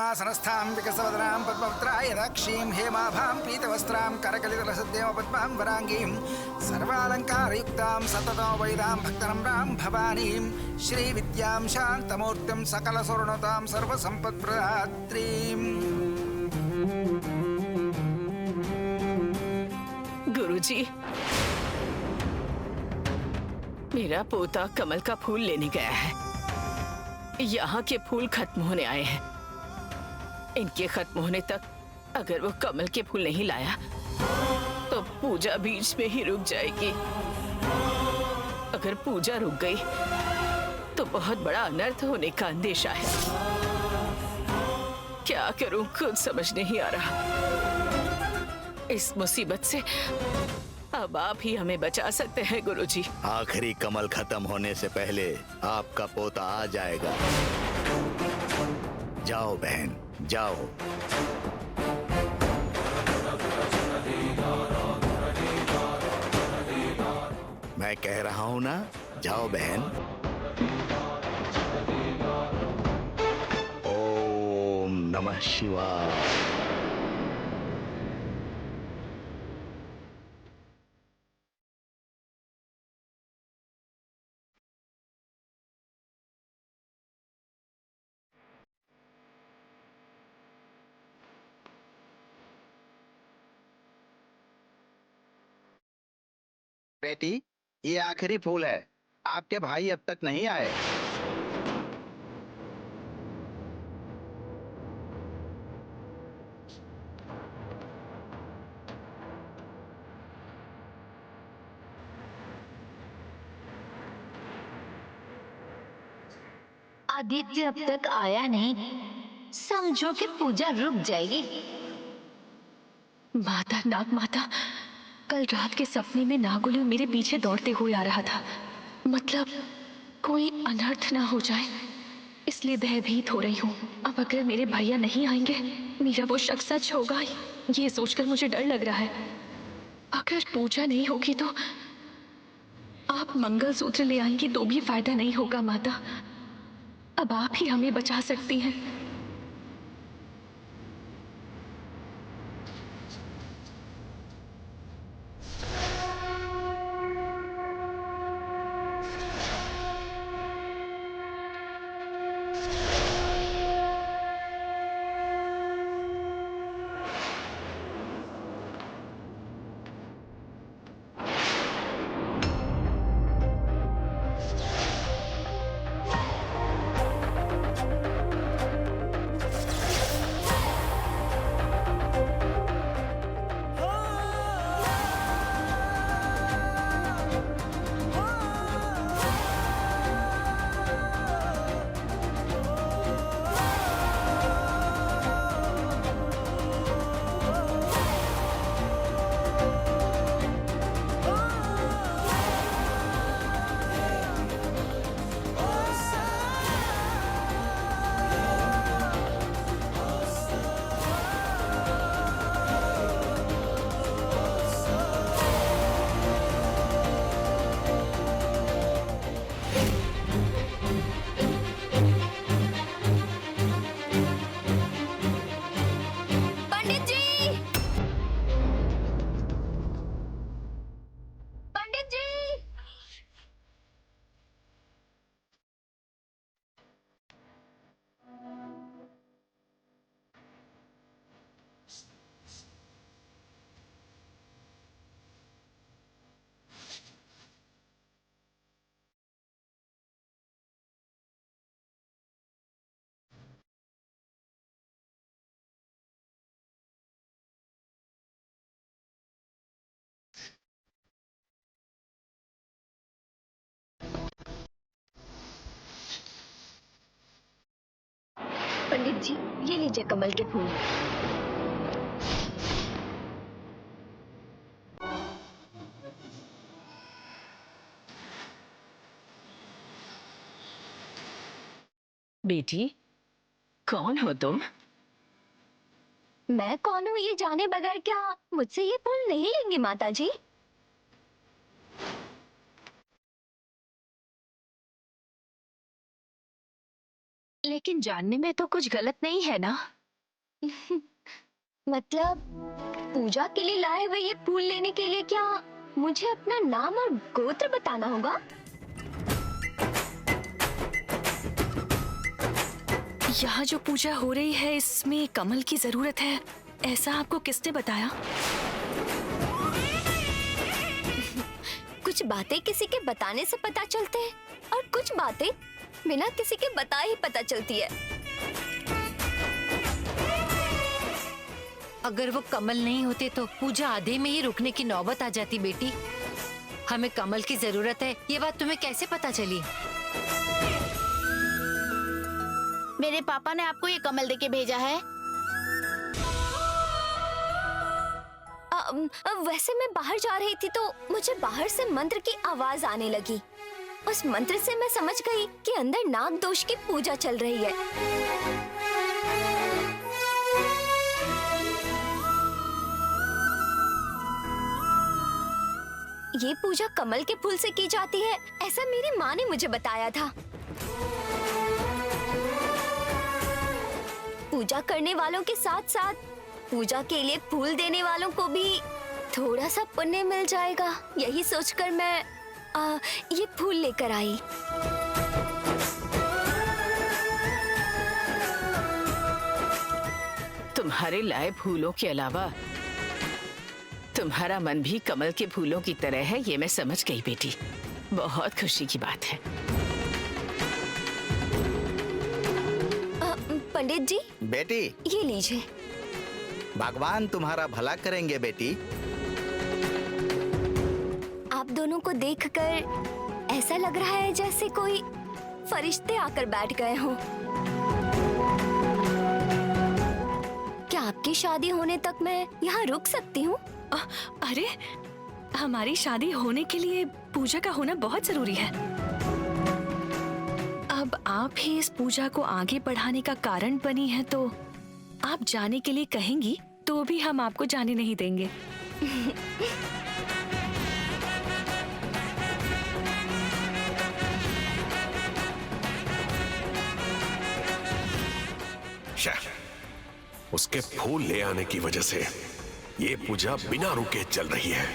पद्मासनस्थां विकसवदनां पद्मवक्त्राय दाक्षीं हेमाभां पीतवस्त्रां करकलितलसद्देव पद्मां वराङ्गीं सर्वालङ्कारयुक्तां सततोपैदां भक्तनम्रां भवानीं श्रीविद्यां शान्तमूर्तिं सकलसुवर्णतां सर्वसम्पत्प्रदात्रीम्। गुरुजी, मेरा पोता कमल का फूल लेने गया है। यहाँ के फूल खत्म होने आए हैं। इनके खत्म होने तक अगर वो कमल के फूल नहीं लाया तो पूजा बीच में ही रुक जाएगी। अगर पूजा रुक गई तो बहुत बड़ा अनर्थ होने का अंदेशा है। क्या करूं खुद समझ नहीं आ रहा। इस मुसीबत से अब आप ही हमें बचा सकते हैं गुरुजी। आखिरी कमल खत्म होने से पहले आपका पोता आ जाएगा। जाओ बहन, जाओ। मैं कह रहा हूं ना, जाओ बहन। ओम नमः शिवाय। बेटी, ये आखिरी फूल है। आपके भाई अब तक नहीं आए। आदित्य अब तक आया नहीं, समझो कि पूजा रुक जाएगी। माता, नाग माता, कल रात के सपने में नागुलू मेरे पीछे दौड़ते हुए आ रहा था। मतलब कोई अनर्थ ना हो जाए, इसलिए भयभीत हो रही हूँ। अब अगर मेरे भैया नहीं आएंगे, मेरा वो शक सच होगा, ये सोचकर मुझे डर लग रहा है। अगर पूजा नहीं होगी तो आप मंगलसूत्र ले आएंगी तो भी फायदा नहीं होगा माता। अब आप ही हमें बचा सकती हैं। पंडित जी, ये लीजिए कमल के फूल। बेटी, कौन हो तुम? मैं कौन हूँ ये जाने बगैर क्या मुझसे ये फूल नहीं लेंगी माता जी? लेकिन जानने में तो कुछ गलत नहीं है ना? मतलब पूजा के लिए लाए हुए ये फूल लेने के लिए क्या मुझे अपना नाम और गोत्र बताना होगा? यहाँ जो पूजा हो रही है इसमें कमल की जरूरत है, ऐसा आपको किसने बताया? कुछ बातें किसी के बताने से पता चलते हैं और कुछ बातें बिना किसी के बताए ही पता चलती है। अगर वो कमल नहीं होते तो पूजा आधे में ही रुकने की नौबत आ जाती बेटी। हमें कमल की जरूरत है, ये बात तुम्हें कैसे पता चली? मेरे पापा ने आपको ये कमल देके भेजा है। वैसे मैं बाहर जा रही थी तो मुझे बाहर से मंत्र की आवाज आने लगी। उस मंत्र से मैं समझ गई कि अंदर नाग दोष की पूजा चल रही है। ये पूजा कमल के फूल से की जाती है, ऐसा मेरी माँ ने मुझे बताया था। पूजा करने वालों के साथ साथ पूजा के लिए फूल देने वालों को भी थोड़ा सा पुण्य मिल जाएगा, यही सोचकर मैं ये फूल लेकर आई। तुम्हारे लाए फूलों के अलावा तुम्हारा मन भी कमल के फूलों की तरह है, ये मैं समझ गई बेटी। बहुत खुशी की बात है। पंडित जी, बेटी, ये लीजिए। भगवान तुम्हारा भला करेंगे बेटी। आप दोनों को देखकर ऐसा लग रहा है जैसे कोई फरिश्ते आकर बैठ गए हों। क्या आपकी शादी होने तक मैं यहाँ रुक सकती हूँ? अरे, हमारी शादी होने के लिए पूजा का होना बहुत जरूरी है। अब आप ही इस पूजा को आगे बढ़ाने का कारण बनी है तो आप जाने के लिए कहेंगी तो भी हम आपको जाने नहीं देंगे। उसके फूल ले आने की वजह से ये पूजा बिना रुके चल रही है।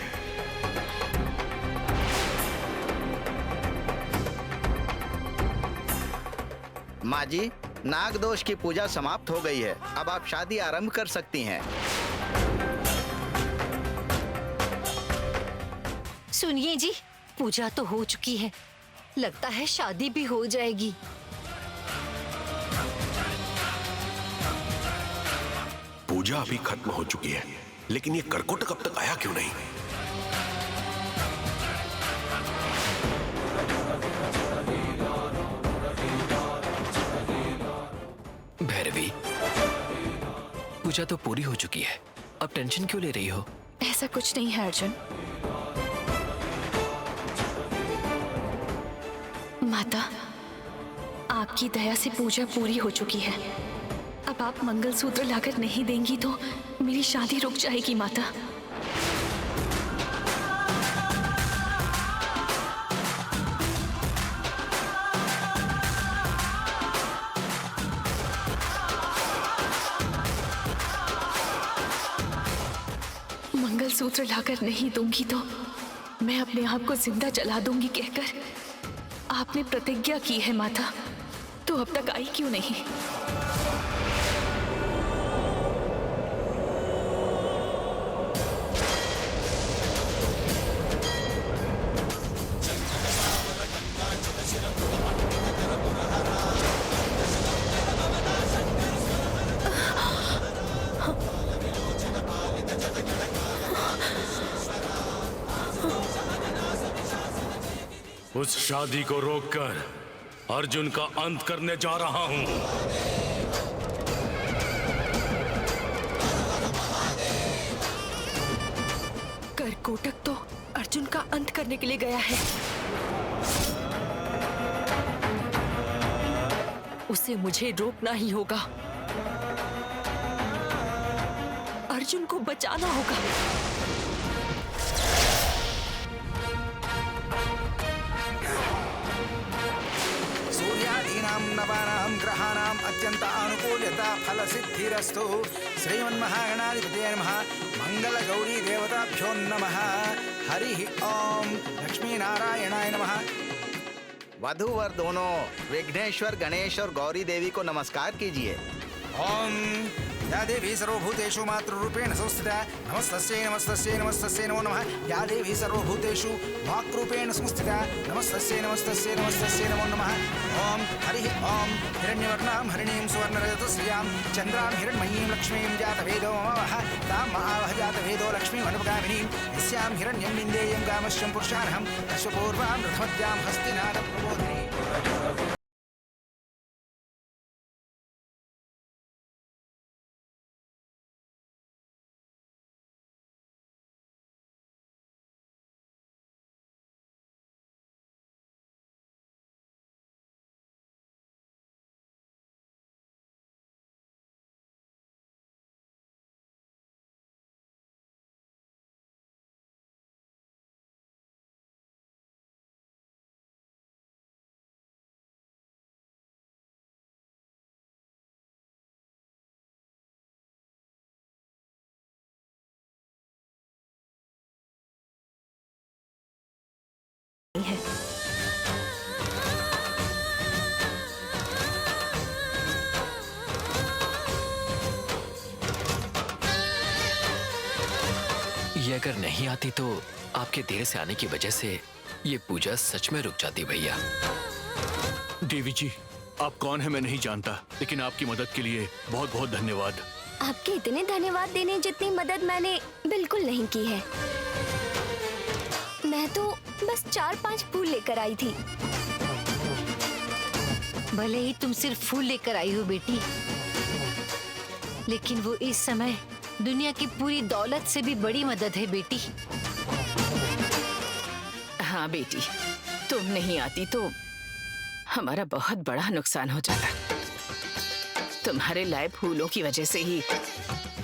माँ जी, नाग दोष की पूजा समाप्त हो गई है, अब आप शादी आरंभ कर सकती हैं। सुनिए जी, पूजा तो हो चुकी है, लगता है शादी भी हो जाएगी। पूजा अभी खत्म हो चुकी है, लेकिन ये करकोटक अब तक आया क्यों नहीं? भैरवी, पूजा तो पूरी हो चुकी है, अब टेंशन क्यों ले रही हो? ऐसा कुछ नहीं है अर्जुन। माता, आपकी दया से पूजा पूरी हो चुकी है। अब आप मंगलसूत्र लाकर नहीं देंगी तो मेरी शादी रुक जाएगी माता। मंगलसूत्र लाकर नहीं दूंगी तो मैं अपने आप को जिंदा जला दूंगी कहकर आपने प्रतिज्ञा की है माता, तो अब तक आई क्यों नहीं? उस शादी को रोककर अर्जुन का अंत करने जा रहा हूं। करकोटक तो अर्जुन का अंत करने के लिए गया है। उसे मुझे रोकना ही होगा। अर्जुन को बचाना होगा। सूर्यादीनां मानवानां ग्रहाणाम् अत्यंत अनुकूल्यता फल सिद्धिरस्तु। श्रीमन्महागणाधिपतये नमः। मंगल गौरी देवताभ्यो नमः। हरि ओम लक्ष्मी नारायणाय नमः। वधू वर दोनों विघ्नेश्वर गणेश और गौरी देवी को नमस्कार कीजिए। ओम या देवी सर्वभूतेषु मातृरूपेण संस्थिता नमस्तस्यै नमस्तस्यै नमस्तस्यै नमो नमः। या देवी सर्वभूतेषु वाक्रूपेण संस्थिता नमस्तस्यै नमस्तस्यै नमस्तस्यै नमो नमः। ओम हरिः ओम हिरण्यवर्णां हरिणीं सुवर्णरजतश्रियां चन्द्रां हिरण्मयीं लक्ष्मीं जातवेदो ममवः। तां महावह जातवेदो लक्ष्मीं अनुपगामिनीं यस्यां हिरण्यं विन्देयं गामश्यं पुरुषार्हं अश्वपूर्वां रथमद्यां हस्तिनाद प्रबोधिनी। है। ये अगर नहीं आती तो आपके देर से आने की वजह से ये पूजा सच में रुक जाती भैया। देवी जी, आप कौन है मैं नहीं जानता, लेकिन आपकी मदद के लिए बहुत बहुत धन्यवाद। आपके इतने धन्यवाद देने जितनी मदद मैंने बिल्कुल नहीं की है। मैं तो बस 4-5 फूल लेकर आई थी। भले ही तुम सिर्फ फूल लेकर आई हो बेटी, लेकिन वो इस समय दुनिया की पूरी दौलत से भी बड़ी मदद है बेटी। हाँ बेटी, तुम नहीं आती तो हमारा बहुत बड़ा नुकसान हो जाता। तुम्हारे लाए फूलों की वजह से ही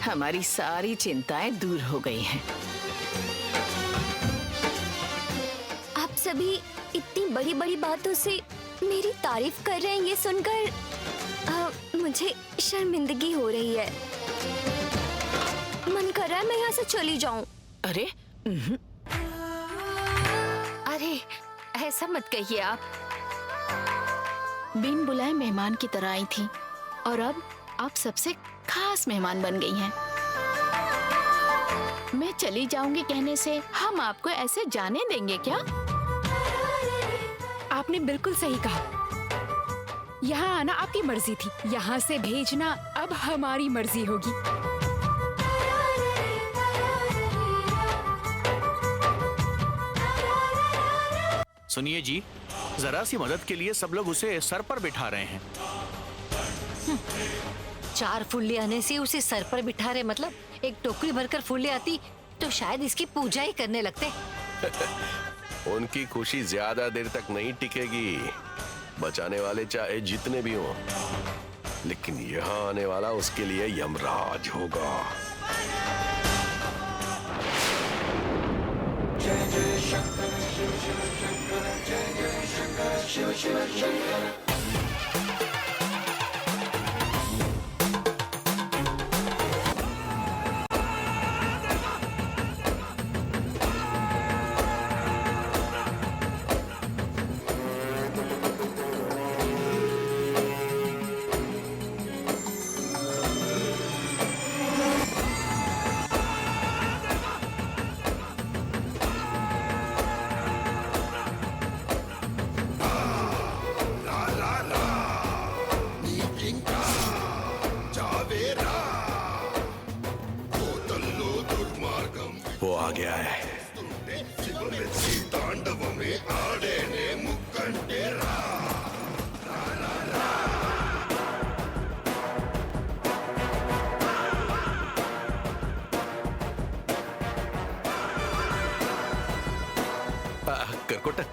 हमारी सारी चिंताएं दूर हो गई हैं। आप सभी इतनी बड़ी बड़ी बातों से मेरी तारीफ कर रहे हैं, ये सुनकर मुझे शर्मिंदगी हो रही है। मन कर रहा है मैं यहाँ से चली जाऊं। अरे अरे ऐसा मत कहिए आप। बिन बुलाए मेहमान की तरह आई थी और अब आप सबसे खास मेहमान बन गई हैं। मैं चली जाऊंगी कहने से हम आपको ऐसे जाने देंगे क्या? आपने बिल्कुल सही कहा। यहाँ आना आपकी मर्जी थी, यहाँ से भेजना अब हमारी मर्जी होगी। सुनिए जी, जरा सी मदद के लिए सब लोग उसे सर पर बिठा रहे हैं। 4 फूल ले आने से उसे सर पर बिठा रहे, मतलब एक टोकरी भरकर फूल ले आती तो शायद इसकी पूजा ही करने लगते। उनकी खुशी ज्यादा देर तक नहीं टिकेगी। बचाने वाले चाहे जितने भी हों, लेकिन यहाँ आने वाला उसके लिए यमराज होगा। जय जय शंकर शिव शिव शंकर, जय जय शंकर शिव शिव शंकर। वो आ गया है। करकोटक,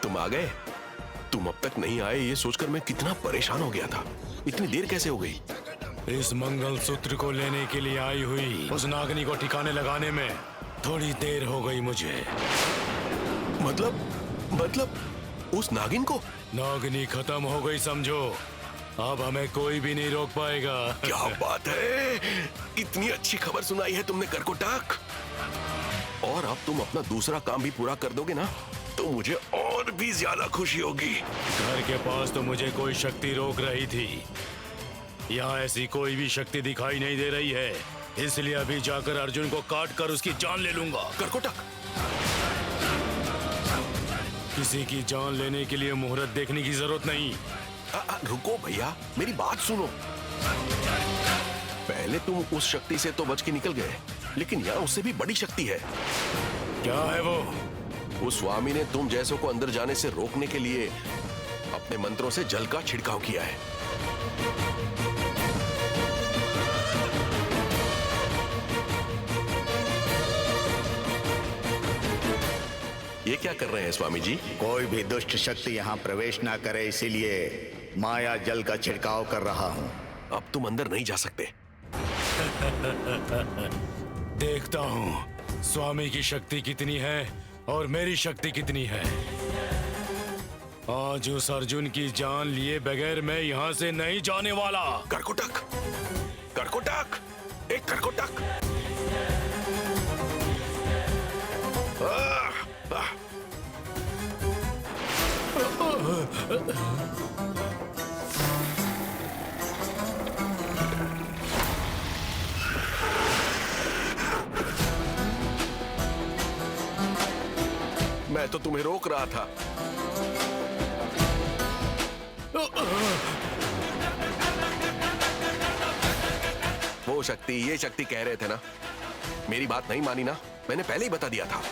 तुम आ गए। तुम अब तक नहीं आए ये सोचकर मैं कितना परेशान हो गया था। इतनी देर कैसे हो गई? इस मंगलसूत्र को लेने के लिए आई हुई उस नागनी को ठिकाने लगाने में थोड़ी देर हो गई मुझे। मतलब उस नागिन को? नागिनी खत्म हो गई समझो। अब हमें कोई भी नहीं रोक पाएगा। क्या बात है, इतनी अच्छी खबर सुनाई है तुमने करकोटक। और अब तुम अपना दूसरा काम भी पूरा कर दोगे ना, तो मुझे और भी ज्यादा खुशी होगी। घर के पास तो मुझे कोई शक्ति रोक रही थी, यहाँ ऐसी कोई भी शक्ति दिखाई नहीं दे रही है, इसलिए अभी जाकर अर्जुन को काट कर उसकी जान ले लूंगा। करकोटक, किसी की जान लेने के लिए मुहूर्त देखने की जरूरत नहीं। रुको भैया, मेरी बात सुनो। पहले तुम उस शक्ति से तो बच के निकल गए, लेकिन यहाँ उससे भी बड़ी शक्ति है। क्या है वो? उस स्वामी ने तुम जैसों को अंदर जाने से रोकने के लिए अपने मंत्रों से जल का छिड़काव किया है। ये क्या कर रहे हैं स्वामी जी? कोई भी दुष्ट शक्ति यहाँ प्रवेश ना करे, इसीलिए माया जल का छिड़काव कर रहा हूँ। अब तुम अंदर नहीं जा सकते। देखता हूँ स्वामी की शक्ति कितनी है और मेरी शक्ति कितनी है। आज उस अर्जुन की जान लिए बगैर मैं यहाँ से नहीं जाने वाला। करकोटक, करकोटक, एक करकोटक। मैं तो तुम्हें रोक रहा था। वो शक्ति, ये शक्ति कह रहे थे ना, मेरी बात नहीं मानी ना, मैंने पहले ही बता दिया था।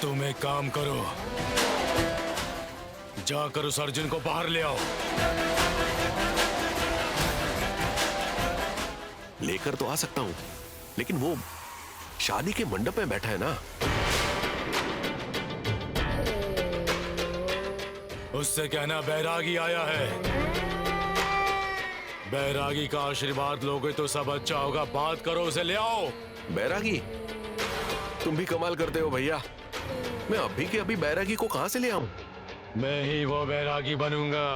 तुम एक काम करो, जाकर उस अर्जुन को बाहर ले आओ। लेकर तो आ सकता हूं, लेकिन वो शादी के मंडप में बैठा है ना। उससे कहना बैरागी आया है। बैरागी का आशीर्वाद लोगे तो सब अच्छा होगा। बात करो, उसे ले आओ। बैरागी? तुम भी कमाल करते हो भैया। मैं अभी के अभी बैरागी को कहां से ले आऊं? मैं ही वो बैरागी बनूंगा।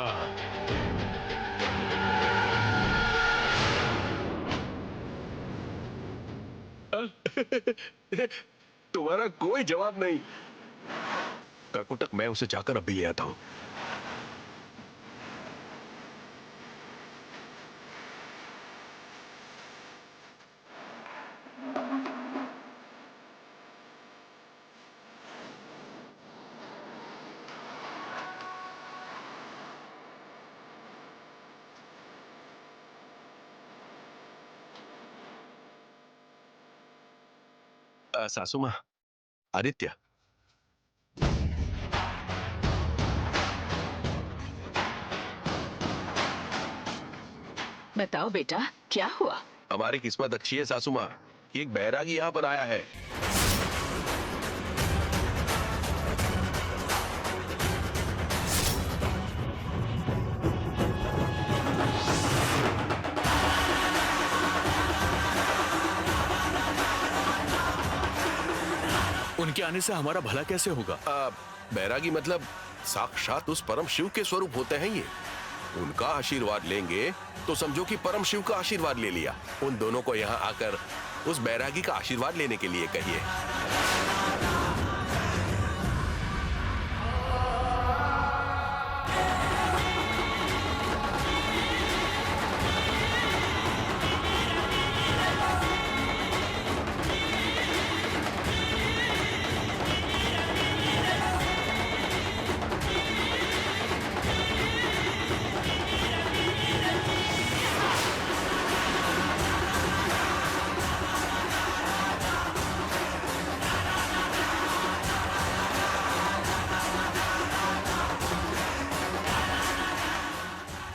तुम्हारा कोई जवाब नहीं। करकोटक, मैं उसे जाकर अभी ले आता हूं। सासू माँ, आदित्य। बताओ बेटा, क्या हुआ? हमारी किस्मत अच्छी है सासू माँ, एक बैरागी यहाँ पर आया है। उनके आने से हमारा भला कैसे होगा? बैरागी मतलब साक्षात उस परम शिव के स्वरूप होते हैं ये। उनका आशीर्वाद लेंगे तो समझो कि परम शिव का आशीर्वाद ले लिया। उन दोनों को यहाँ आकर उस बैरागी का आशीर्वाद लेने के लिए कहिए।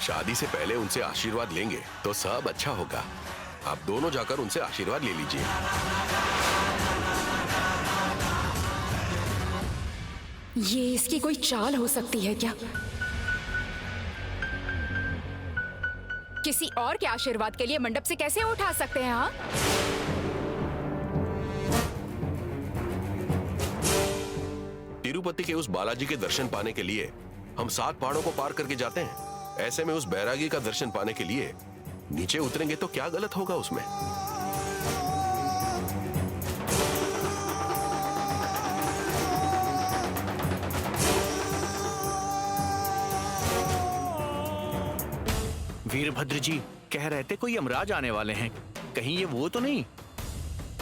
शादी से पहले उनसे आशीर्वाद लेंगे तो सब अच्छा होगा। आप दोनों जाकर उनसे आशीर्वाद ले लीजिए। ये इसकी कोई चाल हो सकती है क्या? किसी और के आशीर्वाद के लिए मंडप से कैसे उठा सकते हैं? हाँ, तिरुपति के उस बालाजी के दर्शन पाने के लिए हम 7 पहाड़ों को पार करके जाते हैं। ऐसे में उस बैरागी का दर्शन पाने के लिए नीचे उतरेंगे तो क्या गलत होगा उसमें? वीरभद्र जी कह रहे थे कोई यमराज आने वाले हैं, कहीं ये वो तो नहीं?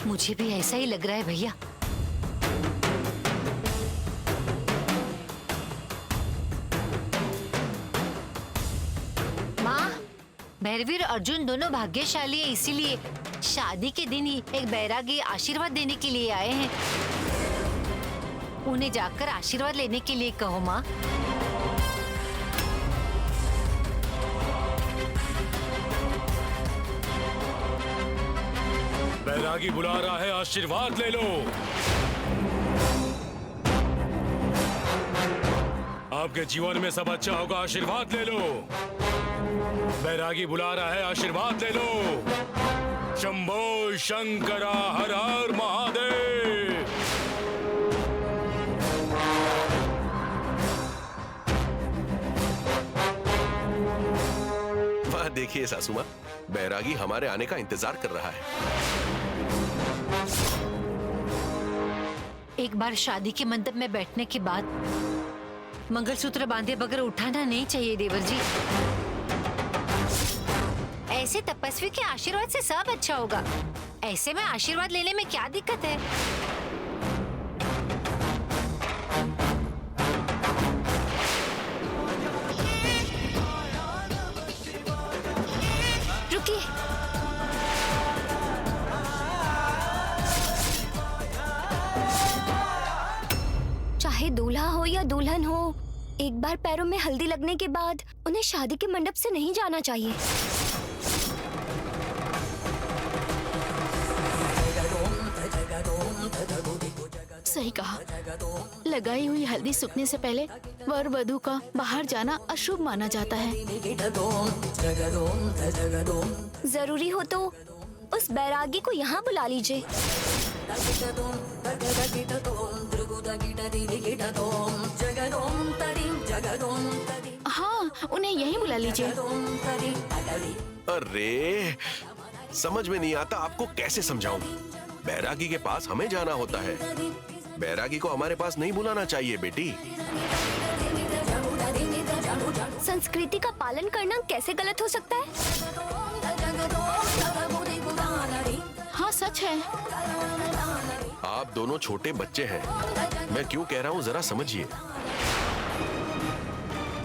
मुझे भी ऐसा ही लग रहा है भैया। माँ, भैरवी और अर्जुन दोनों भाग्यशाली है, इसीलिए शादी के दिन ही एक बैरागी आशीर्वाद देने के लिए आए हैं। उन्हें जाकर आशीर्वाद लेने के लिए कहो माँ। बैरागी बुला रहा है, आशीर्वाद ले लो। आपके जीवन में सब अच्छा होगा, आशीर्वाद ले लो। बैरागी बुला रहा है, आशीर्वाद ले लो। शंभो शंकरा हर हर महादेव। वहां देखिए सासू माँ, बैरागी हमारे आने का इंतजार कर रहा है। एक बार शादी के मंडप में बैठने के बाद मंगलसूत्र बांधे बगैर उठाना नहीं चाहिए देवर जी। ऐसे तपस्वी के आशीर्वाद से सब अच्छा होगा। ऐसे में आशीर्वाद लेने में क्या दिक्कत है? रुकिए। चाहे दूल्हा हो या दुल्हन हो, एक बार पैरों में हल्दी लगने के बाद उन्हें शादी के मंडप से नहीं जाना चाहिए। सही कहा, लगाई हुई हल्दी सूखने से पहले वर वधू का बाहर जाना अशुभ माना जाता है। जरूरी हो तो उस बैरागी को यहाँ बुला लीजिए। हाँ, उन्हें यहीं बुला लीजिए। अरे समझ में नहीं आता, आपको कैसे समझाऊं? बैरागी के पास हमें जाना होता है, बैरागी को हमारे पास नहीं बुलाना चाहिए बेटी। संस्कृति का पालन करना कैसे गलत हो सकता है? हाँ सच है। आप दोनों छोटे बच्चे हैं, मैं क्यों कह रहा हूँ जरा समझिए।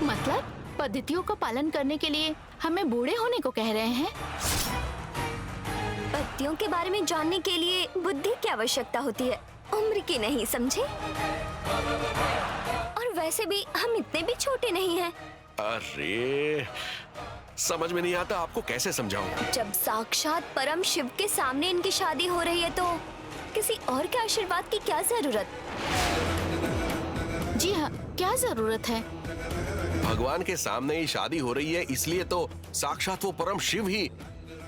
मतलब पद्धतियों का पालन करने के लिए हमें बूढ़े होने को कह रहे हैं? पद्धतियों के बारे में जानने के लिए बुद्धि की आवश्यकता होती है, उम्र की नहीं, समझे? और वैसे भी हम इतने भी छोटे नहीं हैं। अरे समझ में नहीं आता, आपको कैसे समझाऊं? जब साक्षात परम शिव के सामने इनकी शादी हो रही है तो किसी और के आशीर्वाद की क्या जरूरत? जी हाँ, क्या जरूरत है? भगवान के सामने ही शादी हो रही है, इसलिए तो साक्षात वो परम शिव ही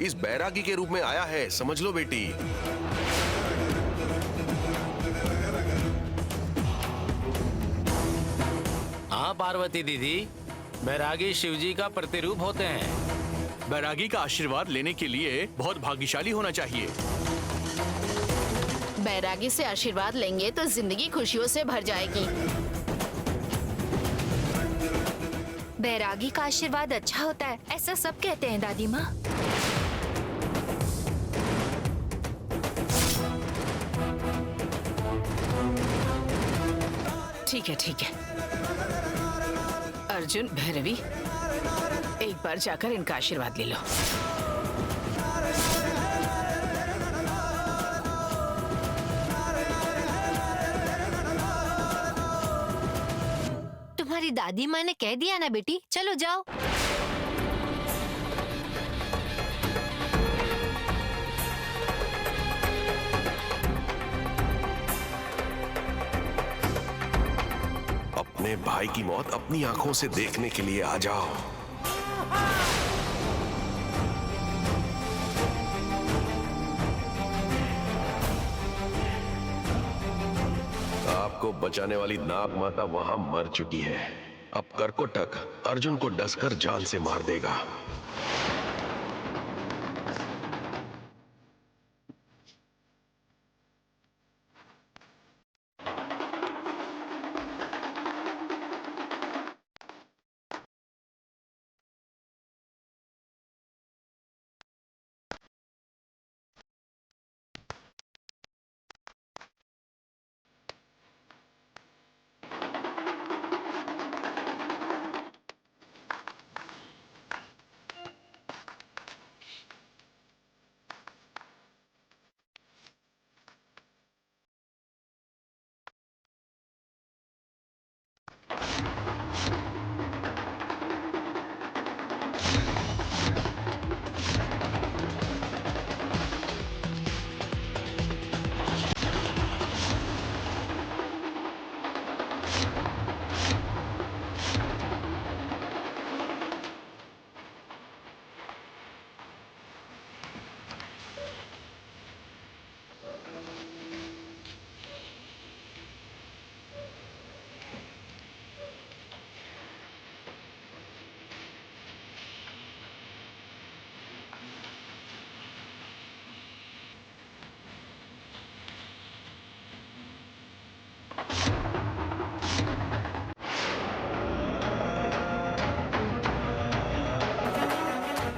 इस बैरागी के रूप में आया है, समझ लो बेटी। हाँ पार्वती दीदी, बैरागी शिवजी का प्रतिरूप होते हैं। बैरागी का आशीर्वाद लेने के लिए बहुत भाग्यशाली होना चाहिए। बैरागी से आशीर्वाद लेंगे तो जिंदगी खुशियों से भर जाएगी। बैरागी का आशीर्वाद अच्छा होता है, ऐसा सब कहते हैं दादी माँ। ठीक है ठीक है। अर्जुन, भैरवी, एक बार जाकर इनका आशीर्वाद ले लो। तुम्हारी दादी माँ ने कह दिया ना बेटी, चलो जाओ। अपने भाई की मौत अपनी आंखों से देखने के लिए आ जाओ। को बचाने वाली नाग माता वहां मर चुकी है। अब करकोटक अर्जुन को डसकर जान से मार देगा।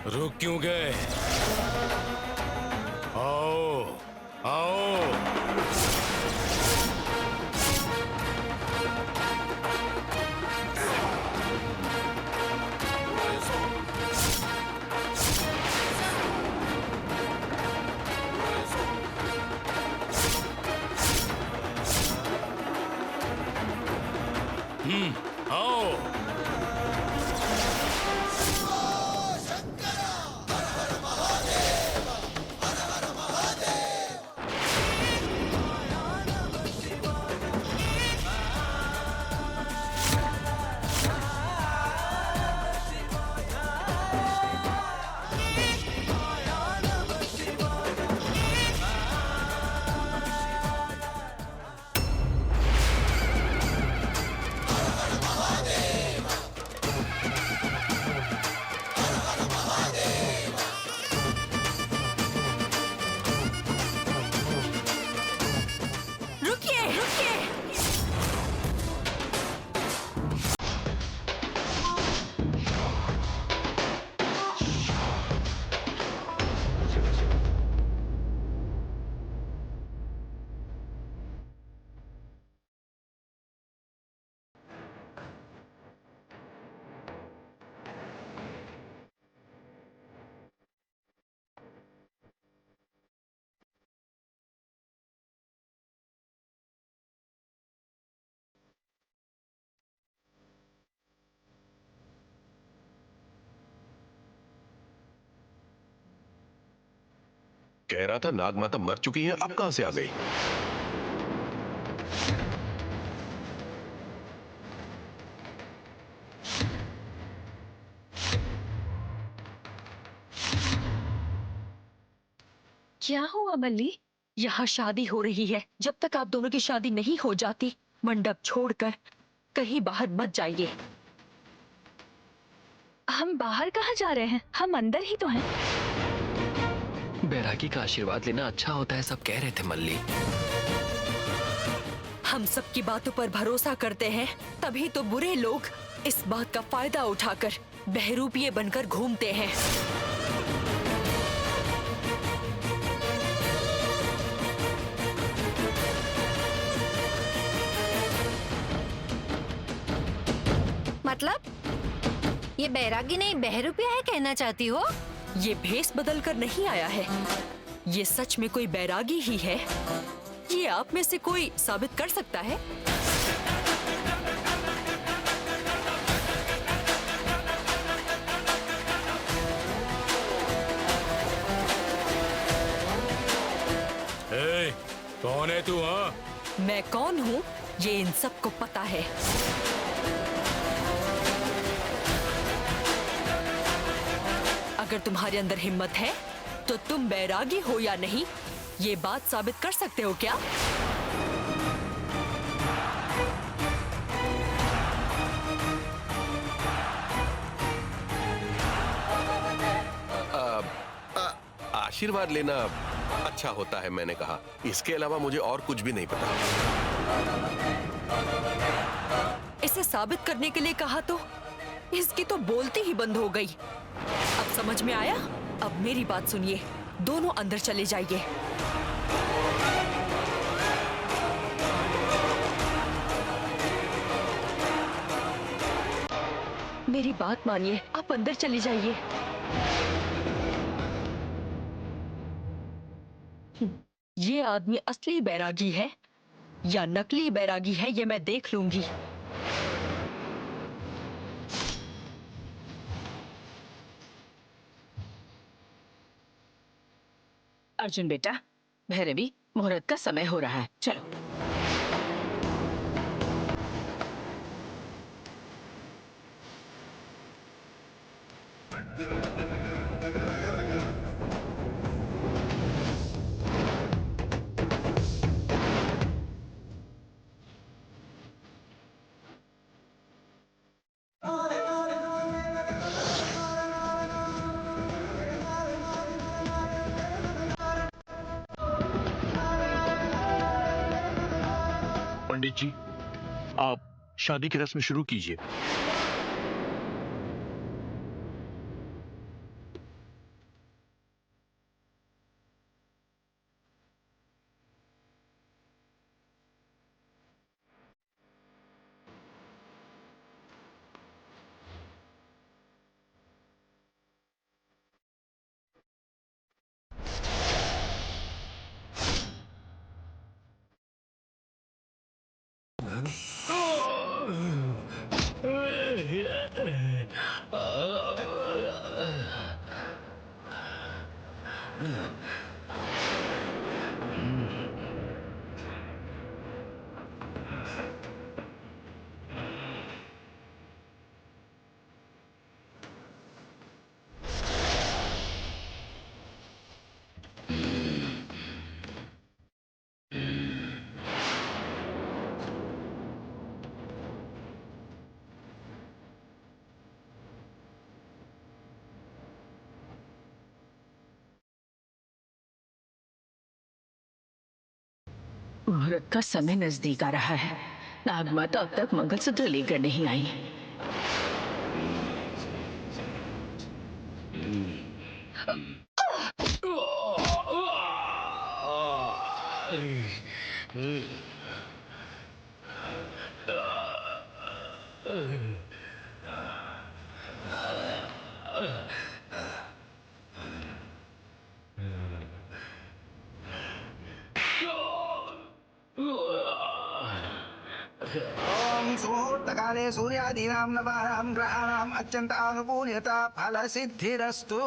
रुक क्यों गए? आओ आओ। आओ। कह रहा था नाग माता मर चुकी है, अब कहां से आ गई? क्या हुआ मल्ली? यहाँ शादी हो रही है, जब तक आप दोनों की शादी नहीं हो जाती मंडप छोड़कर कहीं बाहर मत जाइए। हम बाहर कहाँ जा रहे हैं, हम अंदर ही तो हैं। बैरागी का आशीर्वाद लेना अच्छा होता है, सब कह रहे थे मल्ली। हम सबकी बातों पर भरोसा करते हैं, तभी तो बुरे लोग इस बात का फायदा उठाकर बहरूपिये बनकर घूमते हैं। मतलब ये बैरागी नहीं बहरूपिया है कहना चाहती हो? ये भेस बदल कर नहीं आया है, ये सच में कोई बैरागी ही है। ये आप में से कोई साबित कर सकता है? ए, कौन है तू? हाँ, मैं कौन हूँ ये इन सबको पता है। अगर तुम्हारे अंदर हिम्मत है तो तुम बैरागी हो या नहीं ये बात साबित कर सकते हो क्या? आशीर्वाद लेना अच्छा होता है, मैंने कहा। इसके अलावा मुझे और कुछ भी नहीं पता। इसे साबित करने के लिए कहा तो इसकी तो बोलती ही बंद हो गई। अब समझ में आया? अब मेरी बात सुनिए, दोनों अंदर चले जाइए। मेरी बात मानिए, आप अंदर चले जाइए। ये आदमी असली बैरागी है या नकली बैरागी है, ये मैं देख लूंगी। अर्जुन बेटा, भैरवी, मुहूर्त का समय हो रहा है, चलो। पंडित जी, आप शादी की रस्म शुरू कीजिए। मुहूर्त का समय नजदीक आ रहा है। नागमाता अब तक मंगलसूत्र लेकर नहीं आई। ओम सुमुहूर्तकाले सूर्यादीनां नवानां ग्रहाणाम् अत्यन्तानुकूल्यता फलसिद्धिरस्तु।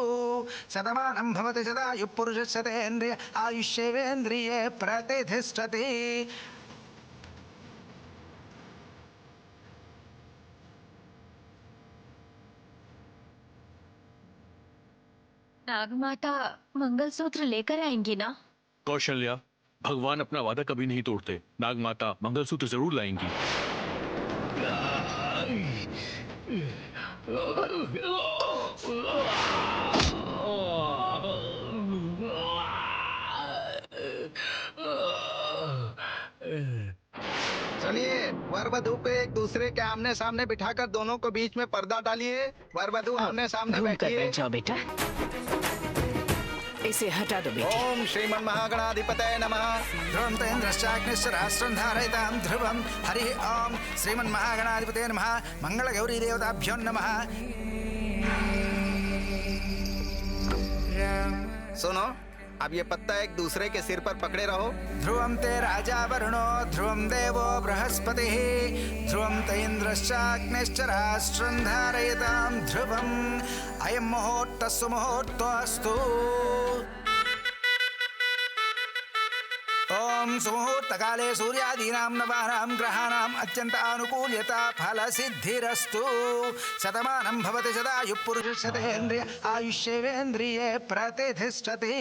शतमानं भवति शतायुः पुरुषस्य तेन्द्रिय आयुष्येवेन्द्रिये प्रतिष्ठति। नागमाता मंगलसूत्र लेकर आएंगी ना? कौशल्या, भगवान अपना वादा कभी नहीं तोड़ते। नागमाता मंगलसूत्र जरूर लाएंगी। चलिए, वर वधु को एक दूसरे के आमने सामने बिठाकर दोनों को बीच में पर्दा डालिए। वर वधु आमने सामने घूम कर बैठिए। बैठ जाओ बेटा। इसे हटा दो बेटी। ओम श्रीमन महागणाधिपतये नमः। ध्रुवं तेन्द्रश्चाग्निश्च राष्ट्रं धारयतां ध्रुवं। हरिः ओम श्रीमन् महागणाधिपतये नमः। मंगलगौरी देवताभ्यो नमः। सुनो, अब ये पत्ता एक दूसरे के सिर पर पकड़े रहो। ध्रुवं ते राजा वरुणो ध्रुवं देवो बृहस्पतिः ध्रुवं त इन्द्रश्चाग्निश्च राष्ट्रं धारयतां ध्रुवम्। अयं मुहूर्तः सुमुहूर्तोऽस्तु। ओम सुमुहूर्तकाले सूर्यादीनां नवानां ग्रहाणाम् अत्यन्तानुकूल्यता फलसिद्धिरस्तु। शतमानं भवति शतायुः पुरुषस्य तेन्द्रिय आयुष्येवेन्द्रिये प्रतिष्ठति।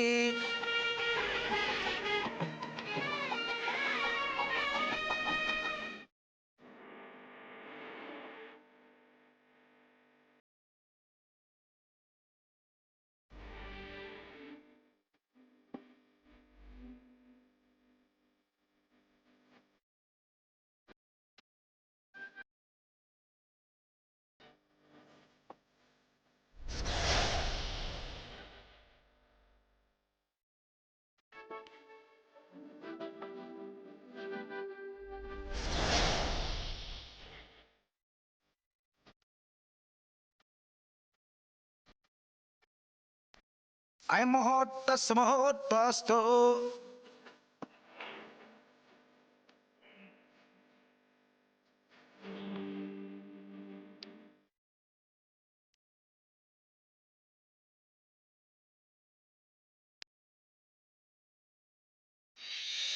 अयं मुहूर्तस्य मुहूर्तस्तु।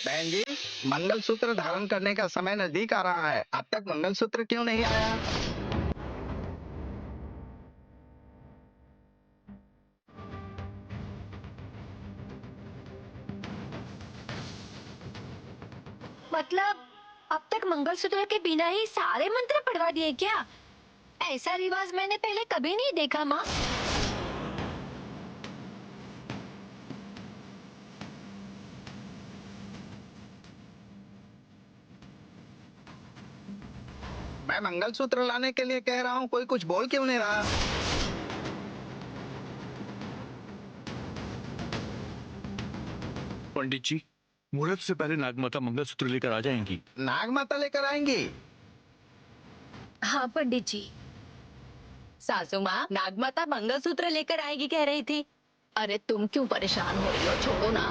बहन जी, मंगलसूत्र धारण करने का समय नजदीक आ रहा है, अब तक मंगलसूत्र क्यों नहीं आया? मतलब अब तक मंगलसूत्र के बिना ही सारे मंत्र पढ़वा दिए क्या? ऐसा रिवाज मैंने पहले कभी नहीं देखा माँ। मैं मंगलसूत्र लाने के लिए कह रहा हूँ, कोई कुछ बोल क्यों नहीं रहा? पंडित जी, मुहूर्त से पहले नागमाता मंगलसूत्र लेकर आ जाएंगी। नागमाता लेकर आएंगी? हाँ पंडित जी। सासू माँ, नागमाता मंगलसूत्र लेकर आएगी कह रही थी। अरे तुम क्यों परेशान हो रही हो, छोड़ो ना।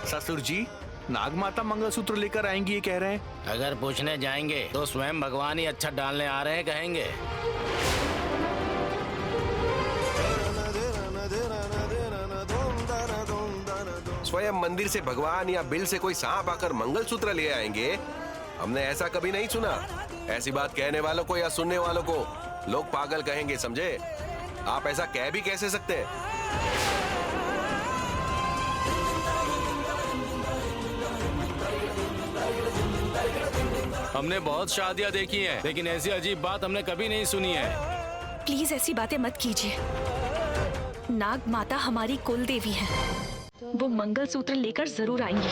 ससुर जी, नागमाता मंगलसूत्र लेकर आएंगी ये कह रहे हैं। अगर पूछने जाएंगे तो स्वयं भगवान ही अच्छा डालने आ रहे हैं कहेंगे। स्वयं मंदिर से भगवान या बिल से कोई सांप आकर मंगलसूत्र ले आएंगे, हमने ऐसा कभी नहीं सुना। ऐसी बात कहने वालों को या सुनने वालों को लोग पागल कहेंगे, समझे? आप ऐसा कह भी कैसे सकते हैं? हमने बहुत शादियां देखी हैं, लेकिन ऐसी अजीब बात हमने कभी नहीं सुनी है। प्लीज ऐसी बातें मत कीजिए। नाग माता हमारी कुल देवी है, वो मंगलसूत्र लेकर जरूर आएंगी।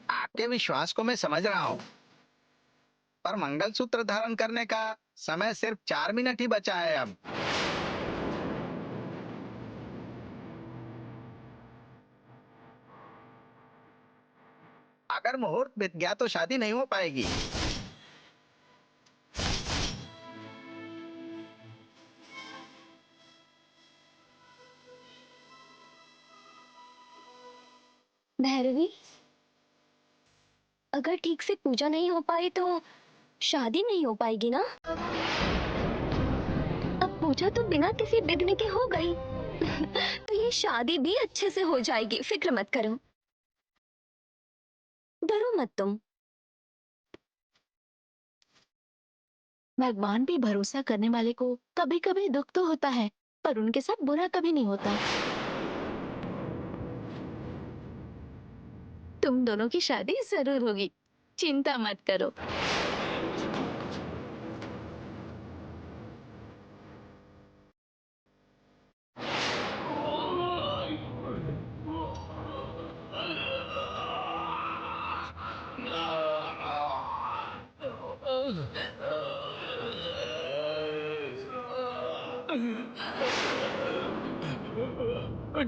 आपके विश्वास को मैं समझ रहा हूँ, पर मंगलसूत्र धारण करने का समय सिर्फ 4 मिनट ही बचा है अब। अगर मुहूर्त बीत गया तो शादी नहीं हो पाएगी। भैरवी, अगर ठीक से पूजा नहीं हो पाई तो शादी नहीं हो पाएगी ना? अब पूजा तो बिना किसी विघ्न के हो गई तो ये शादी भी अच्छे से हो जाएगी, फिक्र मत करो। डरो मत तुम। भगवान पे भरोसा करने वाले को कभी कभी दुख तो होता है, पर उनके साथ बुरा कभी नहीं होता। तुम दोनों की शादी जरूर होगी, चिंता मत करो।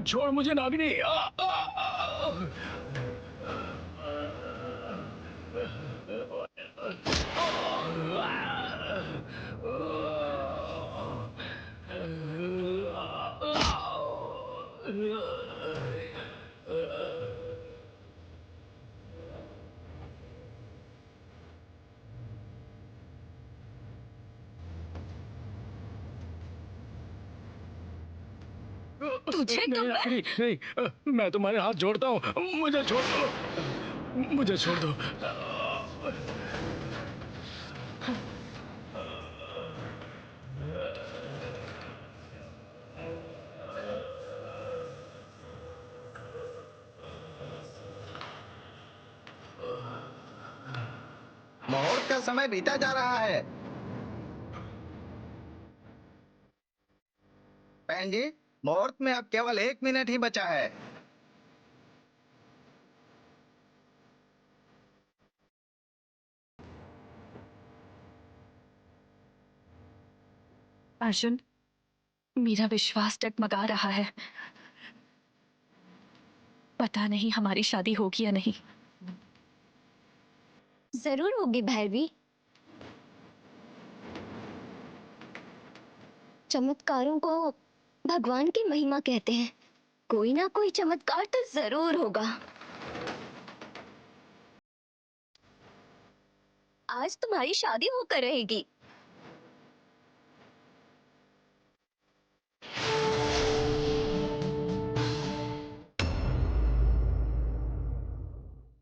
छोड़ मुझे नागिनी। तुझे तो नहीं, नहीं, मैं तुम्हारे हाथ जोड़ता हूँ, मुझे छोड़ दो, मुझे छोड़ दो। मुहूर्त का समय बीता जा रहा है। बहन जी, मुहूर्त में अब केवल 1 मिनट ही बचा है। अर्जुन, मेरा विश्वास डगमगा रहा है। पता नहीं हमारी शादी होगी या नहीं। जरूर होगी भैरवी। चमत्कारों को भगवान की महिमा कहते हैं। कोई ना कोई चमत्कार तो जरूर होगा। आज तुम्हारी शादी होकर रहेगी।